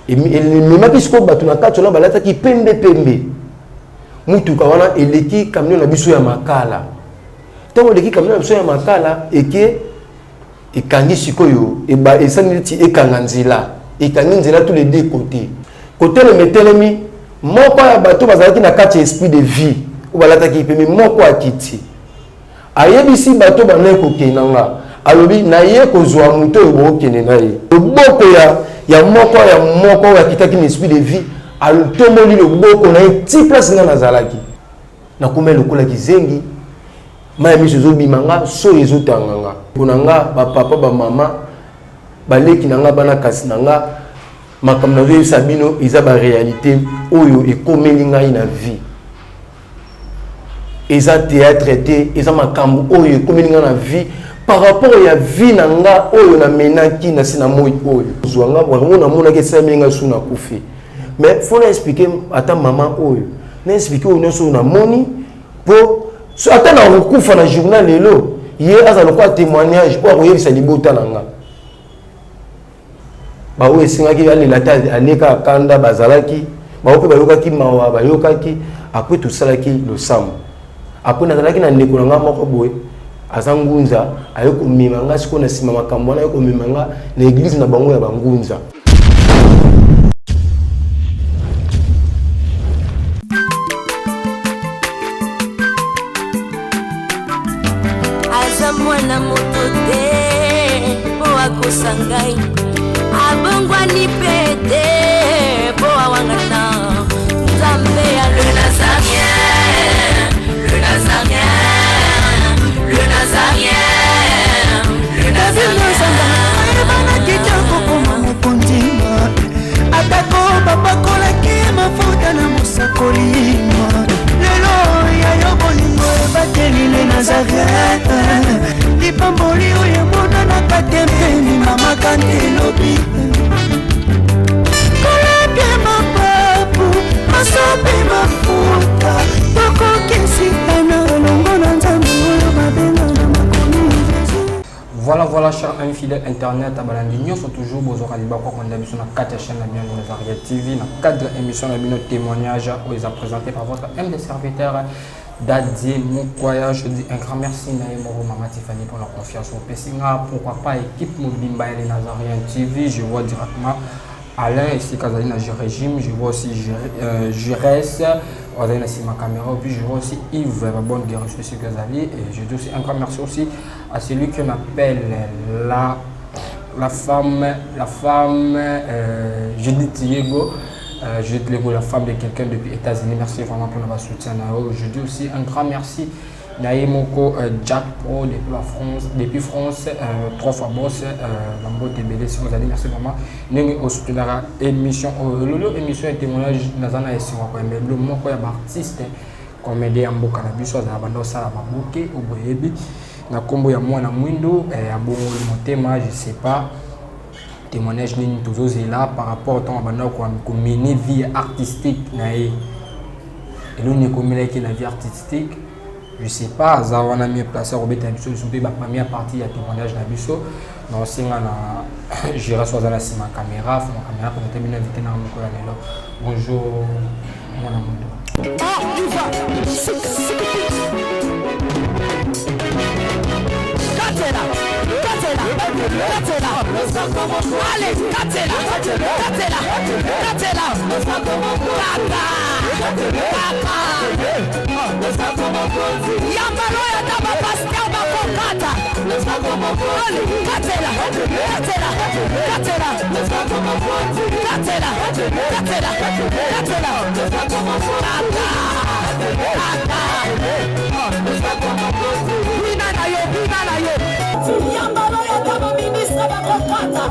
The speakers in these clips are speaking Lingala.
et même puisque bato na kati na balata ki pembe mutu ka wana eleki camion na biso ya makala tant eleki camion na biso ya makala eke ekangi sikoyo eba esaniti ekanga nzela ekangi nzela tous les deux côtés côté le metelemi moko ya bato bazalaki na kati esprit de vie ou balata ki pembe moko akiti ayebisi bato banaye kokenanga alobi na ye kozwa muto obo kene na ye loboko ya moko ya kitaki na esprit de vie altomoli loboko na ye ti place nga nazalaki na kuma lokola kizengi maya miso ezobimanga so ezotanganga kunanga bapapa bamama baleki nanga bana kasi nanga makambo nazoyebisa bino eza baréalité oyo ekomeli ngai na vie eza théâtre te eza makambo oyo ekomeli ngai na vie par rapport à vie nanga oyo na menaki na sina moi oyo zwanga wango na mona ke samenga suna kufi mais faut expliquer ata maman oyo na expliquer oyo so na moni po so ata na okufa na journal lelo ye azalo kwa témoignage o koyebisa libota nanga ba oyo singaki ali lata aleka kanda bazalaki ba ope bayokaki mawa bayokaki après tout ça laki le sam après nazalaki na ndeko nanga moko boye azangunza ayoko mimanga siko na sima makambo na ayoko mimanga na église na bango ya bangunza azamwana motote po akosangai abongwa ni pete po awangata nzambe ya le nazarien le nazarien le nazarien le nazarien bana kitoko koma mokondima atako babakolaki mafuta na mosakolima lelo yayo bolingo ebateli le nazareth lipamboli oyo emonanaka tempeni mama kantelobi kolake mapapu masopi mafuta tokokisika na olongo na nzambe oyo babenga na makomi Voilà, chers amis fidèles internet, nous sommes toujours besoin de voir qu'on a sur la chaîne de Nazarien TV, dans 4 émissions de témoignages où ils sont présentés par votre MD serviteur Daddy Moukoya. Je dis un grand merci à Maman Tiffany pour leur confiance au Pessinga. Pourquoi pas équipe Mobimba et les Nazarien TV. Je vois directement Alain ici Kazali na régime, je vois aussi Jérès, on a ma caméra, puis je vois aussi Yves, la bonne guerre sur Kazali, et je dis aussi un grand merci aussi à celui qu'on appelle la femme Judith Diego, Judith Diego, la femme de quelqu'un depuis les États-Unis. Merci vraiment pour notre soutien. Je dis aussi un grand merci Naïmoko Jack Pro depuis France, 3 fois boss, Lambo TBD, si vous allez, merci vraiment. Nous avons soutenu l'émission, l'émission et témoignage, nous avons essayé de le mot artiste, comédien en cannabis, nous avons ça à Mabouké, au Boyebi, na combo ya moi na Mwindo, à bon thème, je sais pas, témoignage ni toujours là par rapport au temps à mener vie artistique, et nous avons commis la vie artistique. Je sais pas, ça on a mieux placé Robert Abisso, je la première partie à témoignage d'Abisso. Mais aussi on a j'irai sur la caméra pour terminer invité dans mon coin. Bonjour mon amour. Yambaloya taba pastel bakokata. Katela. Bina na yo. Yambaloya taba ministra bakokata.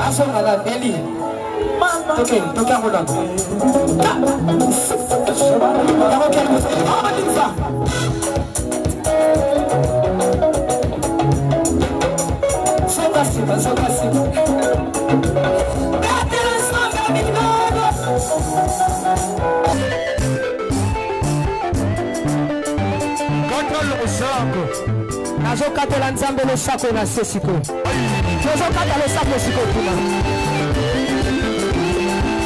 Aso malade, Eli. Ok, donc à Roland. Nazokatela nzambe losako na se siko. Tozokata losako siko kuna.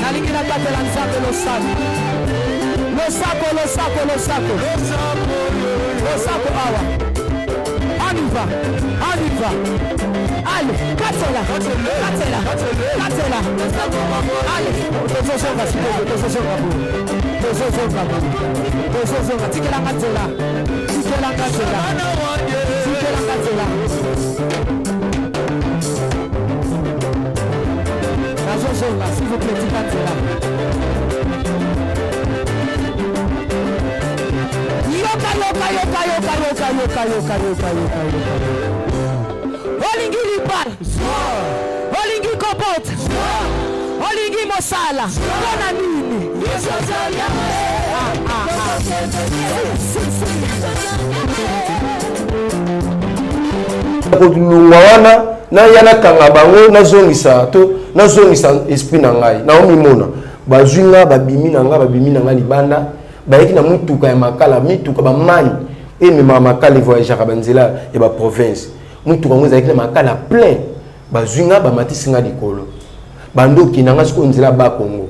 Nalingi nakatela nzambe losako. Losako awa. On y va. Allez, katela. Allez, tozosonga siko, tozosonga. Tikela katela. S'il vous plaît, yoka. Olingi lipa, olingi kopot, olingi mosala, kona nini? Kolunga wana na yana kanga bango nazongisa esprit na ngai na omimona bazwinga babimi na nga libanda bayeki na mutuka ya makala mituka bamani emema makala voyagera banzela ya ba province mutuka ngo ezalaki na makala plein bazwinga bamatisinga likolo bandoki nanga siko nzela ba Kongo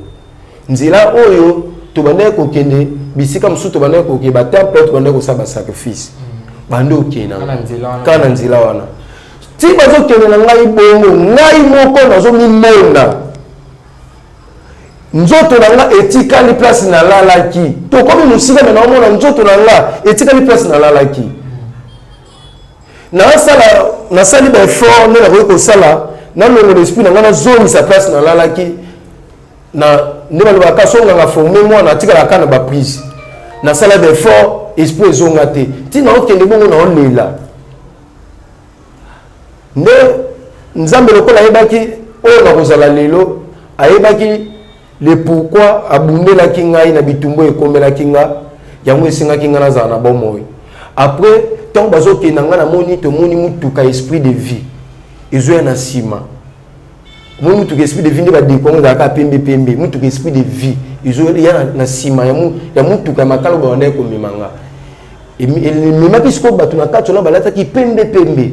nzela oyo tobandaki kokende bisika mosusu tobandaki kokende batemple tobandaki kosala basacrifice bandoki nanga kana nzela wana ti bazokende na ngai bongo ngai moko nazomimona nzoto na nga etikali place na lalaki tokomi mosika me naomona nzoto na nga etikali place na lalaki nasali baeffort nde nakoki kosala nalongola esprit na nga nazongisa place na lalaki nde balobaka songanga forme mwana atikalaka na baprise nasala baeffort esprit ezonga te ntina okende bongo naolela nde nzambe lokola ayebaki oyo nakozala lelo ayebaki le pourquoi abundelaki ngai na bitumbo ekomelaki nga yango esengaki nga nazala na bomoi après ntango bazokenda nga namoni tomoni mutuka esprit de vie ezoya na nsima omoni mutuka esprit de vie nde badekongo ezalaka pembe mutuka esprit de vie ezoya na nsima ya mutuka ya makala oyo babandaki komema nga ememaki sikoyo bato na kati wana balataki pembe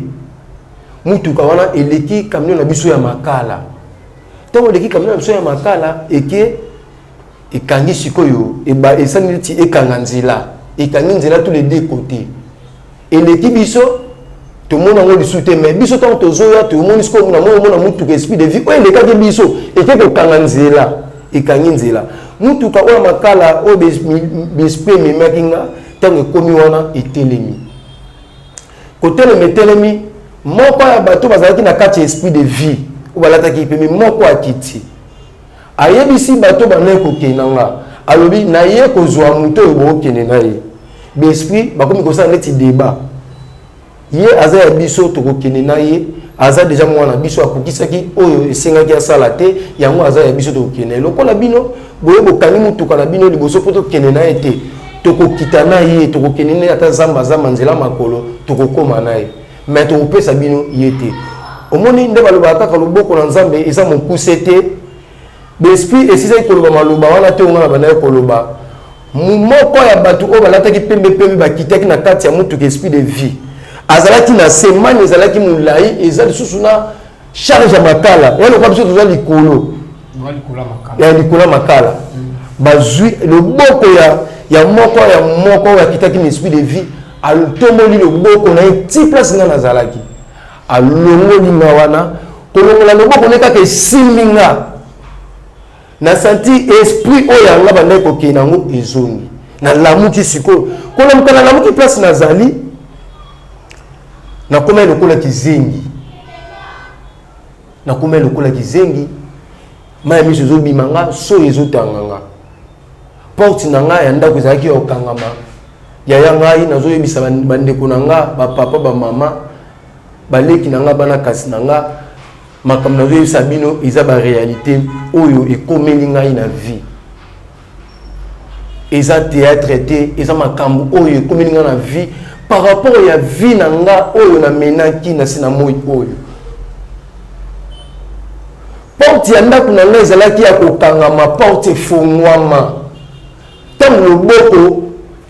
mutuka wana eleki camion na biso ya makala ntango eleki camion na biso ya makala ekangi sikoyo esali neti ekanga nzela ekangi nzela tous les deux côtés eleki biso tomona ngo lisu te mais biso ntango tozoya tomoni sikoyo namona mutuka esprit de vie oyo elekaki biso eke kokanga nzela ekangi nzela mutuka oyo makala oyo besprit ememaki nga ntango ekomi wana etelemi kotelema etelemi moko ya bato bazalaki na kati ya esprit de vie oyo balataki pembe moko akiti ayebisi bato banaye kokende nga alobi naye kozwa moto oyo bookende na ye baesprit bakomi kosala neti débat ye aza ya biso tokokende na ye aza deja mwana biso akokisaki oyo esengaki asala te yango aza ya biso tokokende lokola bino boye bokangi mutuka na bino liboso mpo tokende na ye te tokokita na ye tokokende na ye ata zamba nzela makolo tokokoma na ye mais tokopesa bino ye te omoni nde balobaka kaka loboko na nzambe eza mokuse te baesprit esisaki koloba maloba wana te onga na bandaki koloba moko ya bato oyo balataki pembe bakitaki na kati ya mutuka esprit de vie azalaki na semane ezalaki molai eza lisusu na charge ya makala ya lokola biso toza likolo ya makala bazwi loboko ya moko oyo akitaki na esprit de vie atomboli loboko na ye ti place nga nazalaki alongoli nga wana kolongola loboko ne kaka esimbi nga nasanti esprit oyo yanga bandaki kokende nango ezongi nalamuki sikoyo kolamuka nalamuki place nazali nakoma lokola kizengi maya miso ezobima nga so ezotanga nga porte na nga ya ndako ezalaki ya kokangama yaya ngai nazoyebisa bandeko na nga bapapa bamama baleki na nga bana kasi na nga makambo nazoyebisa bino eza baréalité oyo ekomeli ngai na vie eza théâtre te eza makambo oyo ekomeli ngai na vie par rapport ya vie na nga oyo namenaki na se na moi oyo porte ya ndako na ngai ezalaki ya kokangama porte efungwama ntango loboko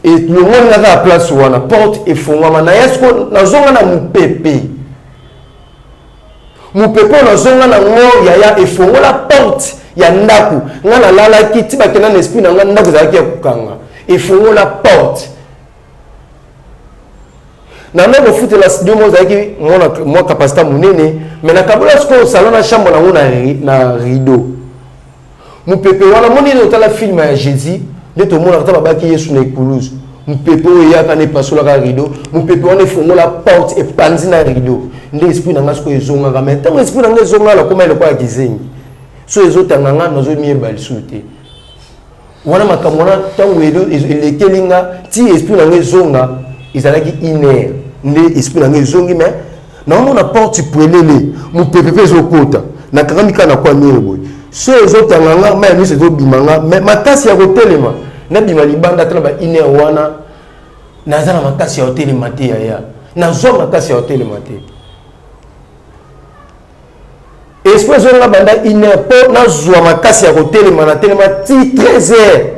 elongoli kaka ya place wana porte efungwama na ye siko nazonga na mopepe nazonga na ngo yaya efongola porte ya ndako nga nalalaki ti bakenda na esprit na nga ndako ezalaki ya kokanga efongola porte na ndako ofutela studio mo ezalaki mwa kapasité monene me nakabola sikoyo salon na chambre nango na rideau mopepe wana monene otala filme ya Jésus nde tomona kata babaki Yesu na ekulusu mopepe oyo eyaka na epasolaka rideau mopepe wana efongola porte epanzi na rideau nde esprit na nga sikoyo ezongaka me ntango esprit na nga ezongaka nakoma eloko ya kizengi so ezotanga nga nazomiyeba lisusu te wana makambo wana ntango elekeli nga ti esprit na nga ezonga ezalaki iner nde esprit na nga ezongi me naomona porte pwelele mopepe mpe ezokota nakangami kaka na kwa mire boye so ezotanga nga maya miso ezobima nga me makasi ya kotelema nabima libanda ata na ba iner wana naza na makasi ya kotelema te yaya nazwa makasi ya kotelema te esprit ezonga banda iner mpo nazwa makasi ya kotelema na telema ti 13h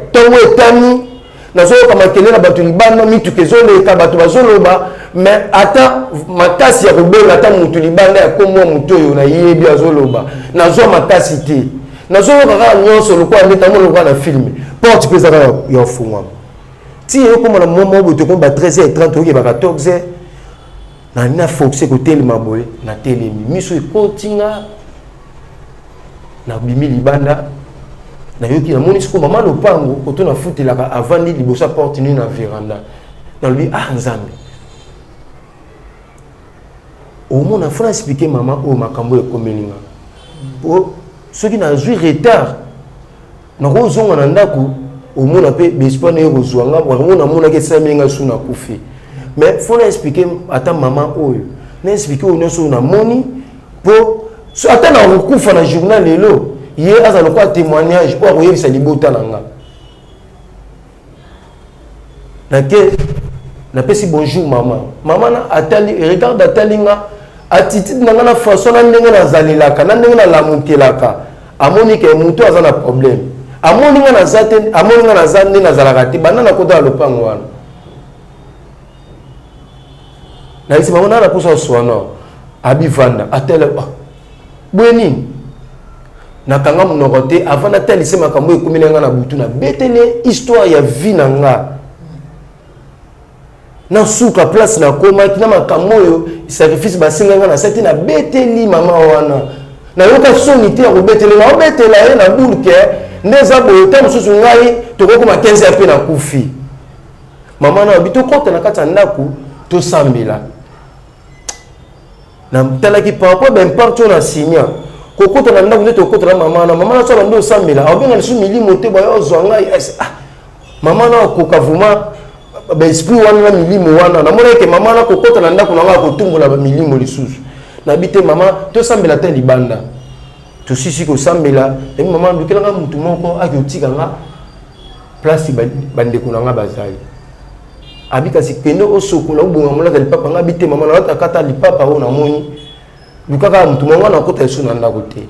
ntongo etani nazoyoka makele na bato libanda mituka ezoleka bato bazoloba me ata makasi ya kobenga ata mutu libanda ya komwa mutu oyo nayebi azoloba nazwa makasi te nazoyoka kaka nyonso lokola nde tango lokola na filme porte mpe ezaka ya ofungwama ti eyokoma na moma oboye tokomi ba 13h30 oyoke ba 14h nalina foxe kotelema boye natelemi miso ekotinga nabimi libanda nayoki namoni siko mama lopango koto nafutelaka avandi liboso ya porte nini na veranda nalobi nzambe omona fona expliquer mama oyo makambo ekomelinga po soki nazwi retard nakozonga na ndako omona mpe bespoir na ye kozwanga wakomona monaki esamelinga su nakufi mais fona expliquer ata mama oyo na expliquer oyo nyonso oyo namoni po so ata na kokufa na journal lelo ye aza lokola témoignage oyo akoyebisa libota na nga nake napesi bonjour mama na atali regarde atali nga attitude na nga na façon na ndenge nazalelaka na ndenge nalamukelaka amoni ke mutu aza na problème amoni nga naza te amoni nga naza nde nazalaka te banda na kota ya lopango wana nayebisi bango na naposa oswana abivanda atele boye nini nakanga monoko te avant natalise makambo ekomi na nga na butu na betele histoire ya vie na nga na suka place na komaki na makambo oyo sacrifice basinga nga na sati na beteli mama wana nayoka soni te ya kobetele na obetela ye na bulke nde eza boye ta mosusu ngai tokokoma 15 ya mpe na kufi mama na obi tokota na kati ya ndako tosambela natalaki par rapport baimparte oyo na signa kokota na ndako nde tokota na mama na so bandi osambela aobenga lisu milimo te boye ozwa ngai mama na okoka vraimen baesprit wana na milimo wana namona eke mama na kokota na ndako na nga kotumbola bamilimo lisusu nabi te mama tosambela te libanda tosisi kosambela ebi mama lukelanga mutu moko aki otika nga place bandeko na nga bazali abi kasi kende osokola obonga molaka lipapa nga abi te mama na kata lipapa oyo namoni lukaka mutu moko na kota eso na ndako te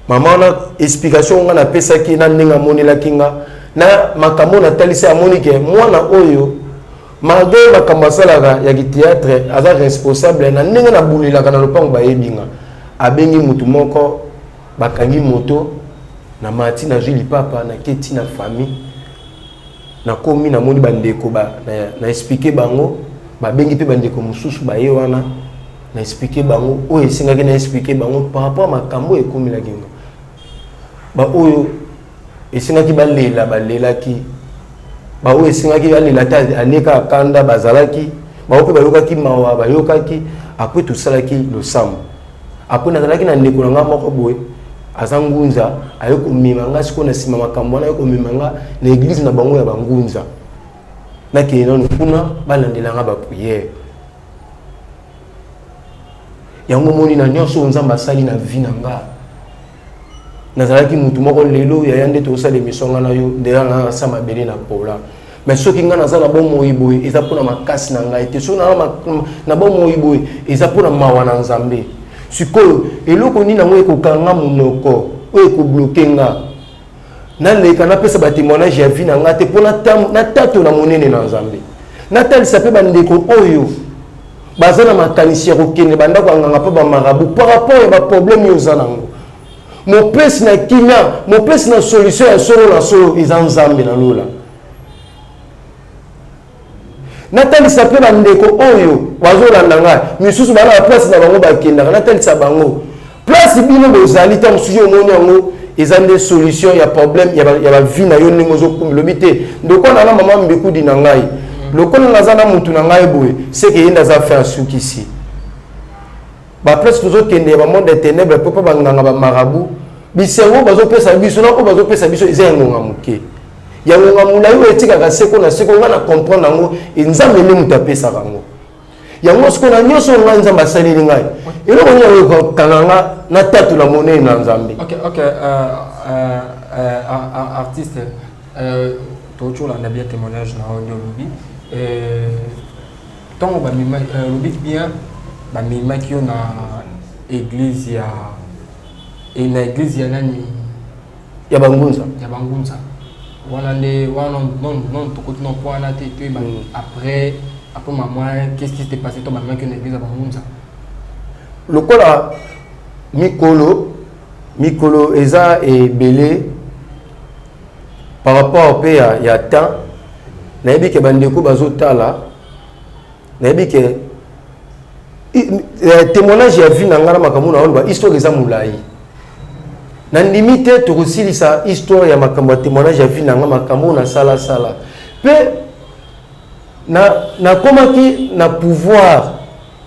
mama na explication nga napesaki na ndenge amonelaki nga na makambo natalisa amoni ke mwana oyo malgré makambo asalaka ya kithéâtre aza responsable na ndenge nabulelaka na lopango bayebi nga abengi mutu moko bakangi moto na mati nazwi lipapa naketi na famille nakomi namoni bandeko na expliquer bango babengi mpe bandeko mosusu baye wana na expliquer bango oyo esengaki na expliquer bango par rapport à makambo ekomelaki nga baoyo esengaki balelaki baoyo esengaki balela ta aleka akanda bazalaki bao mpe bayokaki mawa bayokaki apres tosalaki losambo apres nazalaki na ndeko na nga moko boye aza ngunza aye komema nga sikoyo na nsima makambo wana aye komema nga na eglise na bango ya bangunza nakende nano kuna balandelanga bapriere yango moni na nyonso nzambe asali na vie na nga nazalaki mutu moko lelo yaya nde tosala émission nga na yo ndeya nga nasa mabele na pola mais soki nga naza na bomoi boye eza mpona makasi na ngai te soki na bomoi boye eza mpona mawa na nzambe sikoyo eloko nini nango ekokanga monoko oyo ekobloke nga naleka napesa batémoignage ya vie na nga te mpo natato na monene na nzambe natalisa mpe bandeko oyo baza na makanisi ya kokende bandako anganga mpe bamarabu par rapport ya baproblème oyo oza nango mopesi na kimia mopesi na solution ya solo na solo eza nzambe na lola natalisa mpe bandeko oyo bazolanda ngai misusu bana na place na bango bakendaka natalisa bango place bino bozali ntango mosusu omoni yango eza nde solution ya problème ya bavie na yo ndenge ozokumbi lobi te ndokola na mama mbekudi na ngai lokola naza na mutu na ngai boye seke ye ndaza fe asukisi baplace tozokende ya bamonde ya ténèbre mpo mpa banganga bamarabu bisengo bazopesa biso na oyo bazopesa biso eza ya ngonga moke ya ngonga molai oyo etikaka seko na seko nga na comprendre yango nzambe nde moto apesaka yango yango siko na nyonso ngai nzambe asaleli ngai eloko nini ekokanga nga natatula monene na nzambe. Ok, artiste tozolanda bien témoignage na oyo olobi ntongo lobi bien bamemaki yo na église ya nani ya bangunza wana nde wana non tokoti na po wana te toyeba après maman qu'est-ce qui s'était passé to bamemaki yo na église ya bangunza lokola mikolo eza ebele par rapport mpe ya temps nayebi ke bandeko bazotala nayebi ke témoignage ya vie na nga na makambo na oloba histoire eza molai nandimi te tokosilisa histoire ya makambo ya témoignage ya vie na nga makambo na salasala mpe nakomaki na pouvoir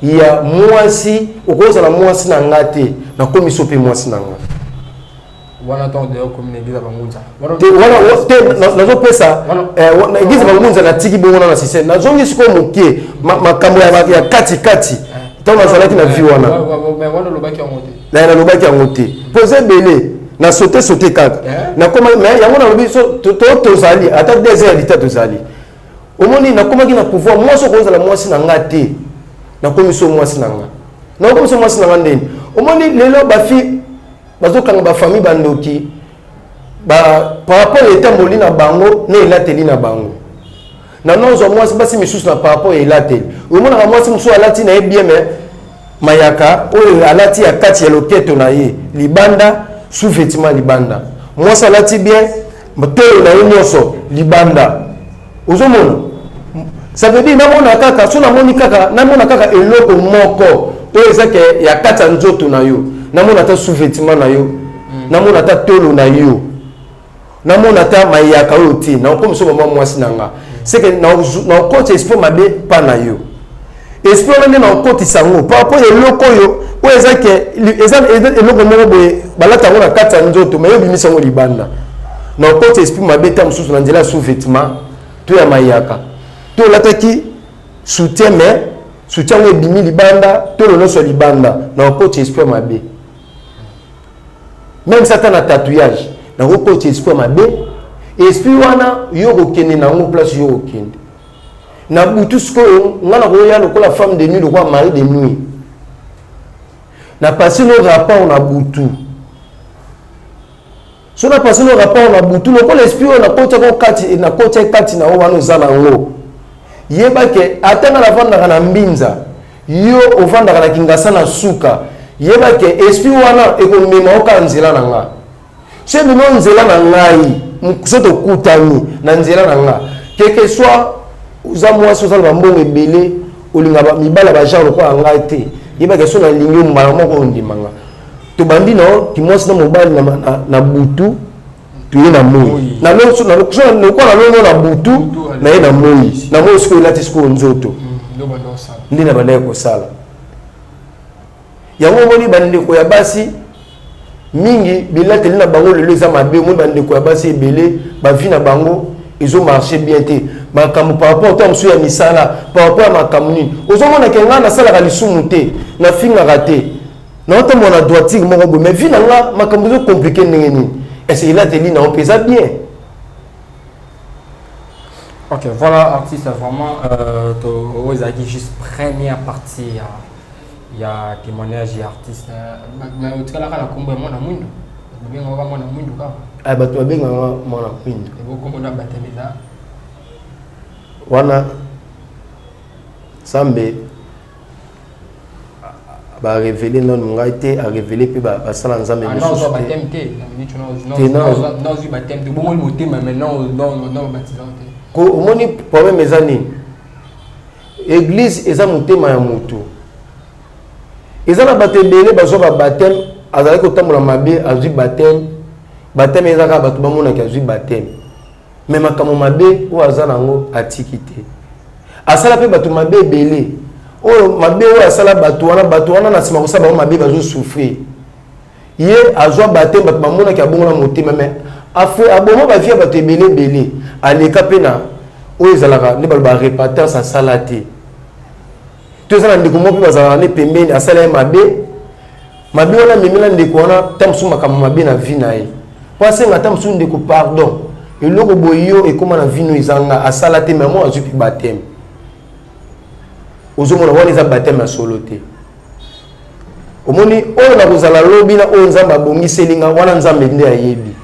ya mwasi okozala mwasi na nga te nakomi so mpe mwasi na nga wana ntango deyo komi na église ya bangunza nazopesa na église ya bangunza natiki bongo na système nazongi sikoyo moke makambo ya katikati ntango nazalaki na vie wana nalobaki yango te mpo eza ebele na sote kaka nakoma yango nalobi tozali ata 2 heures ya lita tozali omoni nakomaki na pouvoir mwasi okozala mwasi na nga te nakomi so mwasi na nga nakomi so mwasi na nga ndeni omoni lelo bafi bazokanga bafamille bandoki par rapport ya etamboli na bango na elateli na bango na nozwa mwasi basi misusu na par rapport ya elateli omonaka mwasi mosusu alati na ye bien me mayaka oyo alati ya kati ya loketo na ye libanda sous vêtement libanda mwasi alati bien tolo na ye nyonso libanda ozomona ça veut dire namona kaka so namoni kaka eloko moko oyo ezake ya kati ya nzoto na yo namona ta sous vêtement na yo namona ta tolo na yo namona ta mayaka oyo te nakomi so mama mwasi na nga c'est que nakokotisa esprit mabe pa na yo esprit wana nde nakokotisa yango par rapport eloko oyo oyo eza eloko moko boye balata yango na kati ya nzoto ma yo bimisa yango libanda nakokotisa esprit mabe ta mosusu na nzela ya sous vêtement to ya mayaka to olataki soutien mais soutien yango ebimi libanda tolo nyonso libanda nakokotisa esprit mabe même ça na tatouage nakokotisa esprit mabe esprit wana yo kokende nango place yo kokende na butu sikoyo nga nakoya lokola femme de nuit lokola mari de nuit na passé no rapport na butu so na passé no rapport na butu lokola esprit oyo nakotya kati na wana oza nango yebake atanga navandaka na mbinza yo ovandaka na kingasa na suka yebake esprit wana ekomema oka nzela na nga so emema nzela na ngai so tokutani na nzela na nga keke soit oza mwasi ozala bambongo ebele olinga mibala bagenre lokola ngai te yebake so nalingi mbala moko ondimanga tobandi nao kimwasi na mobali na butu toye na moi lokola nalongo na butu naye na moi na moi sikoyo elati sikoyo nzoto nde na bandaki kosala yango omoni bandeko ya basi mingi bilateli na bango lelo eza mabe omoni bandeko ya basi ebele bavi na bango ezomarche bien te makambo par rapport ta mosusu ya misala par rapport ya makambo nini ozomonake nga nasalaka lisumu te nafingaka te naotambola na droitire moko boye mais vi na nga makambo ezokomplike ndenge nini est-ce elateli nango mpe eza bien. Ok, voilà artiste vraiment ezalaki juste première partie il y a témoignage et artiste mais au cas là la combo moi na mundo bien on va moi na mundo ka ah ba to benga moi na mundo et beaucoup on a batemela wana sambe ba révéler non ngai te a révéler pe ba sala nzambe non on va batem te non on batem te bon mo motema mais non baptisant ko omoni problème ezani église eza motema ya moto eza na bato ebele bazwa ba baptême azali kotambola mabe azwi baptême eza kaka bato bamonaki azwi baptême me makambo mabe oyo aza nango atiki te asala mpe bato mabe ebele oyo mabe oyo asala bato wana na nsima kosala bango mabe bazosouffrir ye azwa baptême bato bamonaki abongola motema me aboma bavie ya bato ebele aleka mpe na oyo ezalaka nde baloba repentance asala te to eza na ndeko moko mpe bazalaka ne pembeni asala ye mabe wana amemela ndeko wana ta mosusu makambo mabe na vi na ye po asenga ta mosusu ndeko pardon eloko boye yo ekóma na vi no ezanga asala te memo azwi mpe bateme ozomona wana eza bateme ya solo te omoni oyo na kozala lobi na oyo nzambe abongiselinga wana nzambe nde ayebi.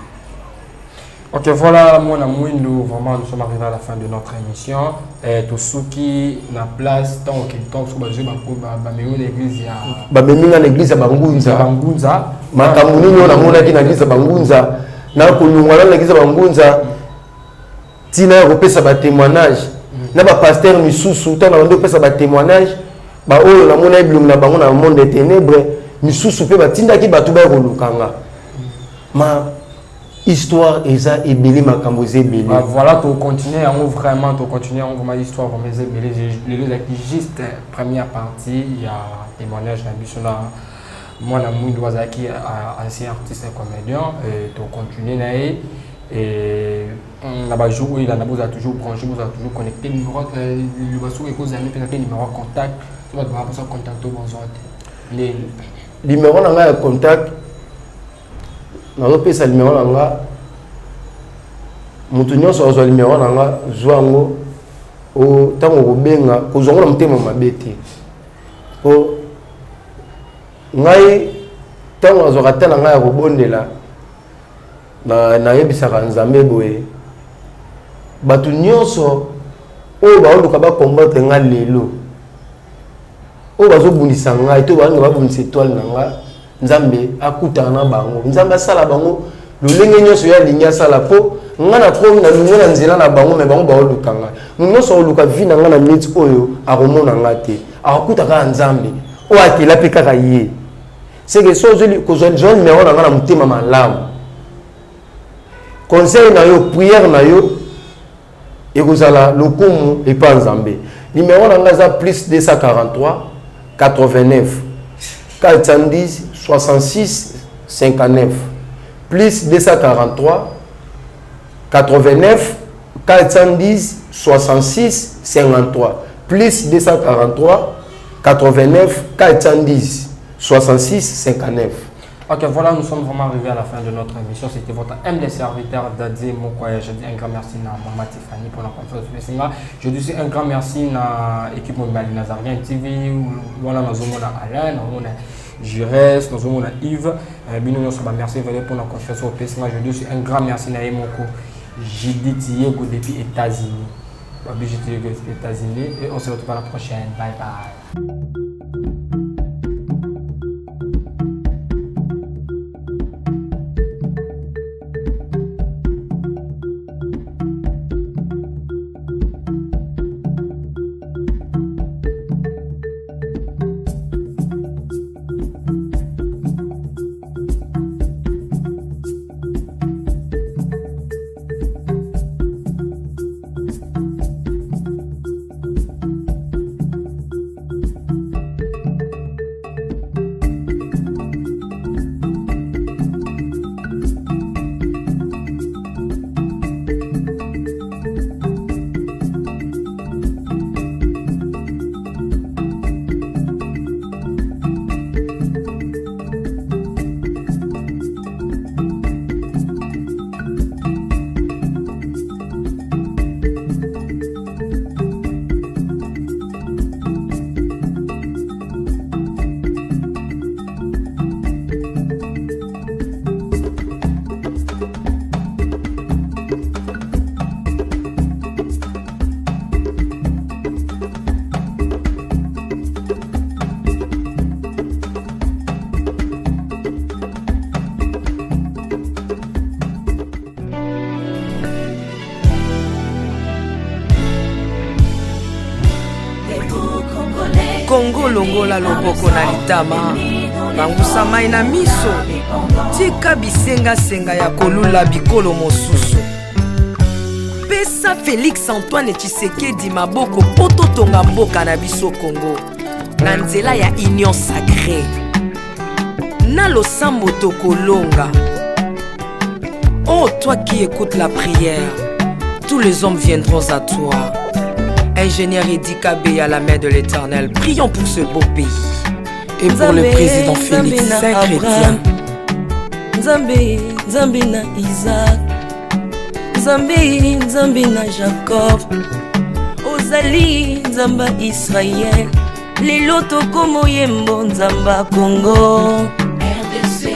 Ok, voilà, mon Mouindou, vraiment, nous sommes arrivés à la fin de notre émission. Et tout ce qui est en place, tant que temps, sur l'église, il y a l'église à Bangunza. Bangunza. Makamuni, on a mon avis dans l'église à Bangunza. N'a pas l'église à Bangunza. Tina repère sa témoignage. N'a pas pasteur Missoussou, tant on repère sa témoignage. Bah oh, on a mon avis, on a un monde des ténèbres. Missoussou fait bah Tina qui battu bah Rolukanga. Ma histoire eza ebeli makambo ebeli. Voilà, tu continues vraiment histoire vraiment ebeli. Les juste première partie, il y a témoignage na biso na moi na Mouindou Wazaki ancien artiste et comédien et tu continues na et on a jour où il a toujours branché, vous a toujours connecté numéro le basso et cause amis peut-être numéro contact, tu vas devoir passer contact au bonjour. Les numéro na contact nazopesa numéro nanga mutu nyonso azwa numéro nanga zwango o tango kobenga kozonga na mutema mabe te po ngai tango azwaka te na ngai ya kobondela nayebisaka nzambe boye bato nyonso oyo baoluka bakombattre nga lelo oyo bazobundisa ngai to balinga babundisa étoile na nga nzambe akutana na bango nzambe asala bango lolenge nyonso ya lingi asala po nga na komi na lunge na nzela na bango me bango baoluka nga nyonso oluka vi na nga na minute oyo akomona nga te akakuta kaka nzambe oyo akela mpe kaka ye seke so kozwa numéro na nga na motema malamu conseil na yo prière na yo ekozala lokumu epa nzambe numéro na nga eza plus 243 89 410 66 59 plus 243 89 410 66 53 plus 243 89 410 66 59. Ok, voilà, nous sommes vraiment arrivés à la fin de notre émission. C'était votre humble serviteur Dadze Mokoya. Je dis un grand merci à Maman Tiffany pour la confiance de Fessinga. Je dis un grand merci à l'équipe Mobile Nazarien TV. Voilà, nous avons Alain, nous avons Jires, nous avons Yves. Merci pour la confiance au Fessinga. Je dis un grand merci à Emoko. J'ai dit depuis les États-Unis. Et on se retrouve à la prochaine. Bye bye. longola loboko na litama bangusa mai na miso tika bisenga-senga ya kolula bikolo mosusu pesa Félix Antoine Tshisekedi maboko po totonga mboka na biso Congo na nzela ya union sacrée na losambo tokolonga. Oh toi qui écoutes la prière, tous les hommes viendront à toi. Ingénieur Edi Kabé à la main de l'Éternel, prions pour ce beau pays et pour le président Félix Saint-Chrétien. Nzambe, Nzambe na Isaac, Nzambe, Nzambe na Jacob, Ozali, Nzamba Israël, lelo tokomo yembo Nzamba Congo, RDC,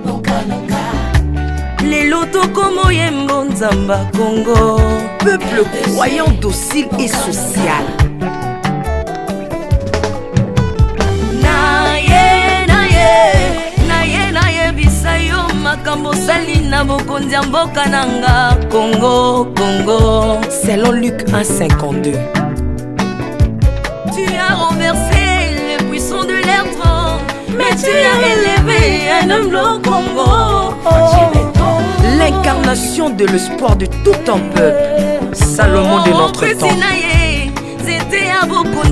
Noka, lelo tokomo yembo Nzamba Congo, peuple croyant docile et social. Makambo sali na bokonzi ya mboka nanga Congo, Congo. Selon Luc 1,52. Tu as renversé les puissants de leur trône, mais tu as élevé un homme au Congo. L'incarnation de l'espoir de tout un peuple. Salomon de notre temps.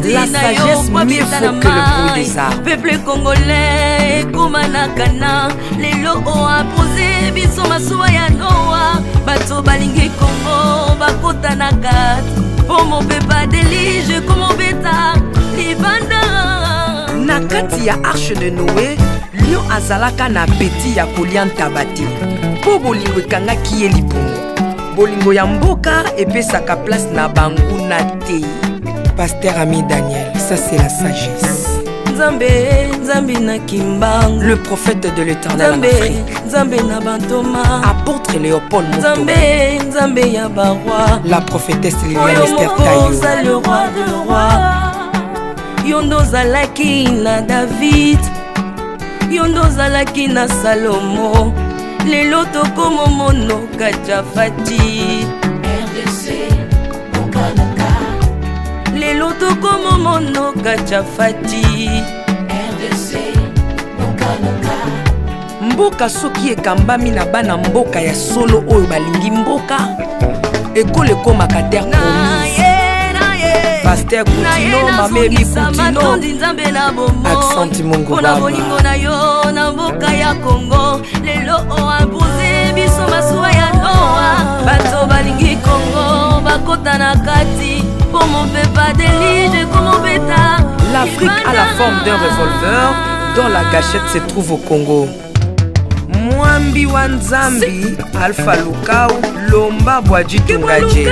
La sagesse mieux faut que le bruit des arbres. Peuple congolais, Kumanakana, les lots ont posé, biso masuwa ya Noa, bato balingi Congo, bakota na kati, pour mon pepa délige, comme mon bêta, libanda. Na kati ya arche de Noé, lion azalaka na peti ya kolia ntabati, po bolingo ekangaki ye lipungu. Bolingo ya mboka epesaka place na bangu na te. Pasteur Ami Daniel, ça c'est la sagesse. Nzambe, Nzambe na Kimbangu, le prophète de l'Éternel en Afrique. Nzambe na Bantoma, apôtre Léopold Mutombo. Nzambe, Nzambe ya baroi, la prophétesse Liliane Esther Tayo. Le roi de roi, yondo zalaki na David, yondo zalaki na Salomo, lelo tokomo mono Kajafati. RDC, lelo tokomo mono Kajafati. RDC, mboka soki ekambami na bana mboka ya solo oyo balingi mboka ekole ekomaka terre promise. Pasteur Koutino, Mamébi Koutino, Accent Mongo Baba. Bolingo na yo na mboka ya Congo, lelo oabuze biso masuwa ya Noa, bato balingi Congo bakota na kati. L'Afrique a la forme d'un revolver dont la gâchette se trouve au Congo. Mwambi wa Nzambi, Alpha Lukau, Lomba Bwadji Tungaje.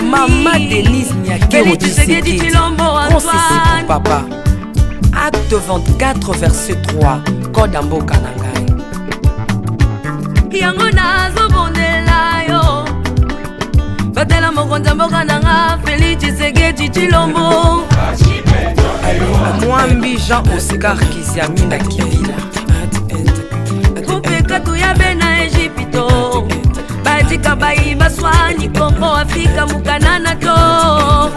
Mama Denise Nyakero Tshisekedi, Consessi pour papa. Acte 24, verset 3, Code Amboka Nangai. Yango nazobondela yo batela mokonza mboka nanga Félix Tshisekedi Tshilombo. Mwambi Jean Oscar Kiziami na Kibila. Kupeka tuyabe na Egypto, batika bayi baswani Kongo Afrika mukanana to.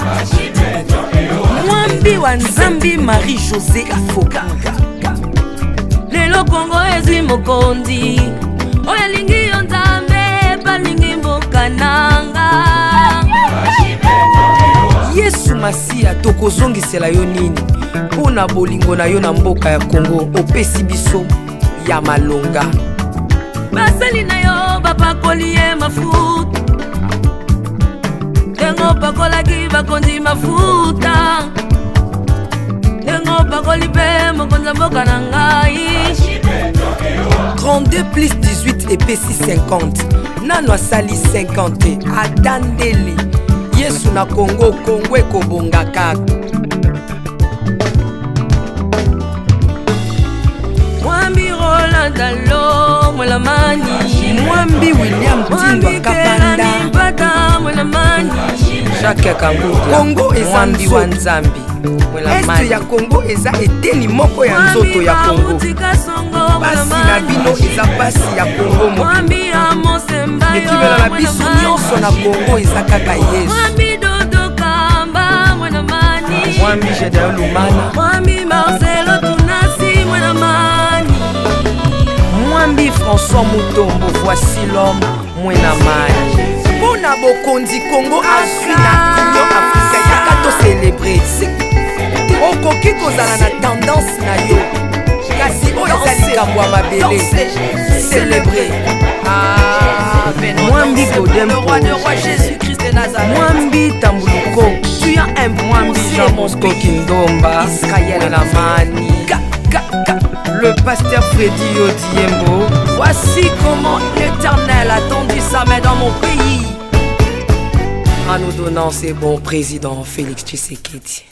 Mwambi wa Nzambi Marie-Josée Afoka. Lelo Kongo ezwi mokonzi oya lingi yo Nzambe balingi mboka nanga. Yesu Masia tokozongisela yo nini mpona bolingo na yo na mboka ya Congo opesi biso ya malonga. Basali na yo bapakoli ye mafuta, ndengo pakolaki bakonzi mafuta, ndengo pakoli mpe mokonza mboka na ngai. 32 plus 18 epesi 50, nano asali 50 atandeli. Yesu na Congo, Congo ekobonga kaka. Mwambi Roland Dalo Mwelamani, Mwambi William Tindwa Kapanda, Jacques Kangudia. Congo eza Mwambi wa Nzambi. Este ya Congo eza eteni moko ya nzoto ya Congo. Basi na bino eza basi ya Congo moko. Ekibela na biso nyonso na Congo eza kaka Yesu. Mwambi Jedao Lumana, Mwambi Marcelo Tunasi Mwenamani, Mwambi François Moutombo, voici l'homme Mwenamani. Pona Bokondi Congo Afrina Union Africa yaka to célébrer. Okoki kozala na tendance na yo. Kasi oyo ezali kamwa mabele. Célébrer. Mwambi Godempo, Mwambi Tambuluko, tu as un Mwambi Jean Mosco Kindomba, Israël Lamani, le pasteur Freddy Odiembo. Voici comment l'Éternel a tendu sa main dans mon pays en nous donnant ses bons présidents Félix Tshisekedi.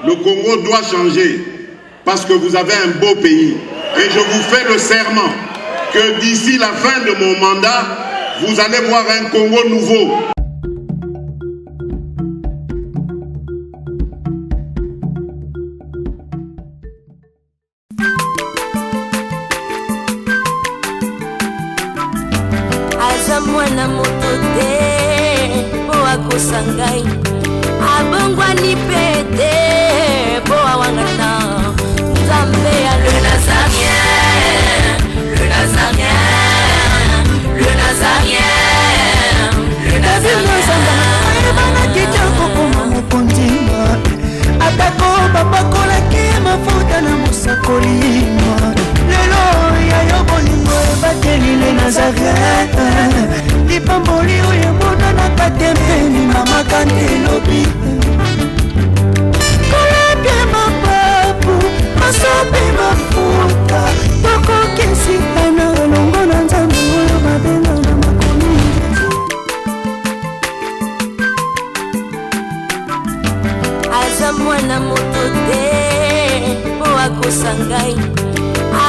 Le Congo doit changer parce que vous avez un beau pays et je vous fais le serment que d'ici la fin de mon mandat, vous allez voir un Congo nouveau. Azamwana motote po akosangai abongwani pete po awangata Nzambe ya le Nazarien, le Nazarien, le Nazarien, le Nazarien. Ebana kitoko koma mokondima atako babakolaki mafuta na mosakolima lelo ya yo bolingo ebateli le Nazareth lipamboli oyo emonanaka tempeni mama kandelobi kolapie mapapu masopi mafuta tokokisikana elongo na Nzambe oyo babenga na makomi aza mwana moto te po akosangai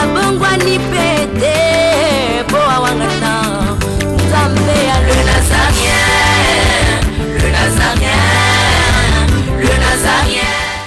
abongwani pete po awangata Nzambe ya le Nazarien.